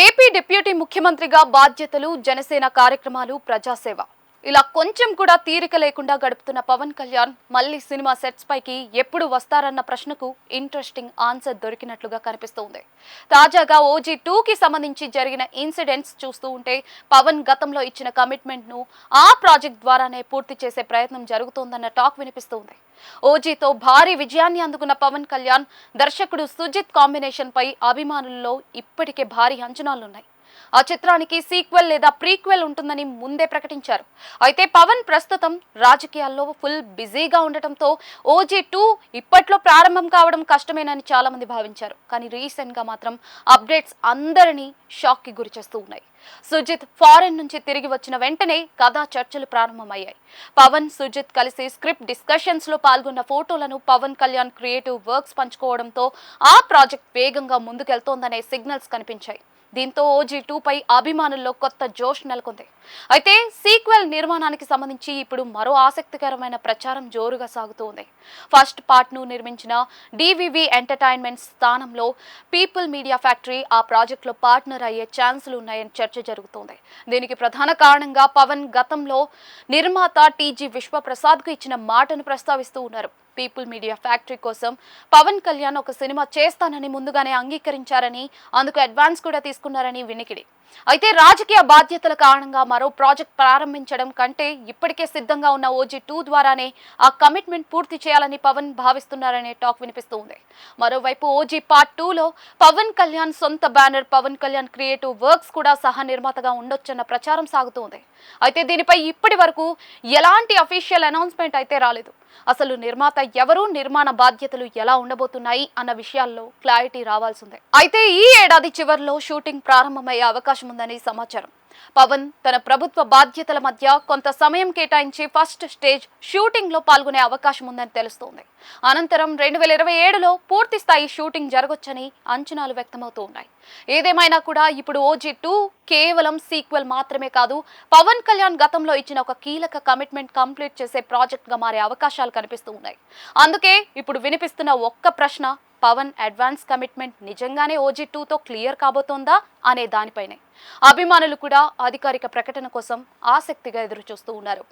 AP deputy ముఖ్యమంత్రిగా బాధ్యతలు, జనసేన కార్యక్రమాలు, ప్రజాసేవ ఇలా కొంచెం కూడా తీరిక లేకుండా గడుపుతున్న పవన్ కళ్యాణ్ మళ్ళీ సినిమా సెట్స్ పైకి ఎప్పుడు వస్తారన్న ప్రశ్నకు ఇంట్రెస్టింగ్ ఆన్సర్ దొరికినట్లుగా కనిపిస్తోంది. తాజాగా ఓజీ 2కి సంబంధించి జరిగిన ఇన్సిడెంట్స్ చూస్తూ ఉంటే పవన్ గతంలో ఇచ్చిన కమిట్మెంట్ ను ఆ ప్రాజెక్ట్ ద్వారానే పూర్తి చేసే ప్రయత్నం జరుగుతోందన్న టాక్ వినిపిస్తోంది. ఓజీతో భారీ విజయాన్ని అందుకున్న పవన్ కళ్యాణ్, దర్శకుడు సుజిత్ కాంబినేషన్ పై అభిమానుల్లో ఇప్పటికే భారీ అంచనాలున్నాయి. ఆ చిత్రానికి సీక్వెల్ లేదా ప్రీక్వెల్ ఉంటుందని ముందే ప్రకటించారు. అయితే పవన్ ప్రస్తుతం రాజకీయాల్లో ఫుల్ బిజీగా ఉండటంతో ఓజీ 2 ఇప్పట్లో ప్రారంభం కావడం కష్టమేనని చాలా మంది భావించారు. కానీ రీసెంట్ గా మాత్రం అప్డేట్స్ అందరినీ షాక్ కి గురి చేస్తూ ఉన్నాయి. సుజిత్ ఫారెన్ నుంచి తిరిగి వచ్చిన వెంటనే కథా చర్చలు ప్రారంభమయ్యాయి. పవన్, సుజిత్ కలిసి స్క్రిప్ట్ డిస్కషన్స్ లో పాల్గొన్న ఫోటోలను పవన్ కళ్యాణ్ క్రియేటివ్ వర్క్స్ పంచుకోవడంతో ఆ ప్రాజెక్ట్ వేగంగా ముందుకెళ్తోందనే సిగ్నల్స్ కనిపించాయి. దీంతో ఓజీ 2 పై అభిమానుల్లో కొత్త జోష్ నెలకొంది. అయితే సీక్వెల్ నిర్మాణానికి సంబంధించి ఇప్పుడు మరో ఆసక్తికరమైన ప్రచారం జోరుగా సాగుతోంది. ఫస్ట్ పార్ట్ ను నిర్మించిన డివివి ఎంటర్టైన్మెంట్ స్థానంలో పీపుల్ మీడియా ఫ్యాక్టరీ ఆ ప్రాజెక్ట్ లో పార్ట్నర్ అయ్యే ఛాన్సులు ఉన్నాయని చర్చ జరుగుతోంది. దీనికి ప్రధాన కారణంగా పవన్ గతంలో నిర్మాత టీజీ విశ్వప్రసాద్ కు ఇచ్చిన మాటను ప్రస్తావిస్తూ ఉన్నారు. పీపుల్ మీడియా ఫ్యాక్టరీ కోసం పవన్ కళ్యాణ్ ఒక సినిమా చేస్తానని ముందుగానే అంగీకరించారని, అందుకు అడ్వాన్స్ కూడా తీసుకున్నారని వినికిడి. అయితే రాజకీయ బాధ్యతల కారణంగా మరో ప్రాజెక్ట్ ప్రారంభించడం కంటే ఇప్పటికే సిద్ధంగా ఉన్న ఓజీ 2 ద్వారానే ఆ కమిట్మెంట్ పూర్తి చేయాలని పవన్ భావిస్తున్నారనే టాక్ వినిపిస్తుంది. మరోవైపు ఓజీ పార్ట్ 2లో పవన్ కళ్యాణ్ సొంత banner Pawan Kalyan creative works కూడా సహ నిర్మాతగా ఉండొచ్చన్న ప్రచారం సాగుతోంది. అయితే దీనిపై ఇప్పటి వరకు ఎలాంటి అఫీషియల్ అనౌన్స్మెంట్ అయితే రాలేదు. అసలు నిర్మాత ఎవరు, నిర్మాణ బాధ్యతలు ఎలా ఉండబోతున్నాయి అన్న విషయాల్లో క్లారిటీ రావాల్సిందే. అయితే ఈ ఏడాది చివరిలో షూటింగ్ ప్రారంభమయ్యే అవకాశం ఉందని సమాచారం. పవన్ తన ప్రభుత్వ బాధ్యతల మధ్య కొంత సమయం కేటాయించి ఫస్ట్ స్టేజ్ షూటింగ్ లో పాల్గొనే అవకాశం ఉందని తెలుస్తోంది. అనంతరం 2027లో పూర్తి స్థాయి షూటింగ్ జరగొచ్చని అంచనాలు వ్యక్తమవుతూ ఉన్నాయి. ఏదేమైనా కూడా ఇప్పుడు ఓజీ 2 కేవలం సీక్వెల్ మాత్రమే కాదు, పవన్ కళ్యాణ్ గతంలో ఇచ్చిన ఒక కీలక కమిట్మెంట్ కంప్లీట్ చేసే ప్రాజెక్ట్ గా మారే అవకాశాలు కనిపిస్తూ ఉన్నాయి. అందుకే ఇప్పుడు వినిపిస్తున్న ఒక్క ప్రశ్న, పవన్ అడ్వాన్స్ కమిట్మెంట్ నిజంగానే ఓజీ 2తో క్లియర్ కాబోతోందా అనే దానిపైనే. అభిమానులు కూడా అధికారిక ప్రకటన కోసం ఆసక్తిగా ఎదురు చూస్తూ ఉన్నారు.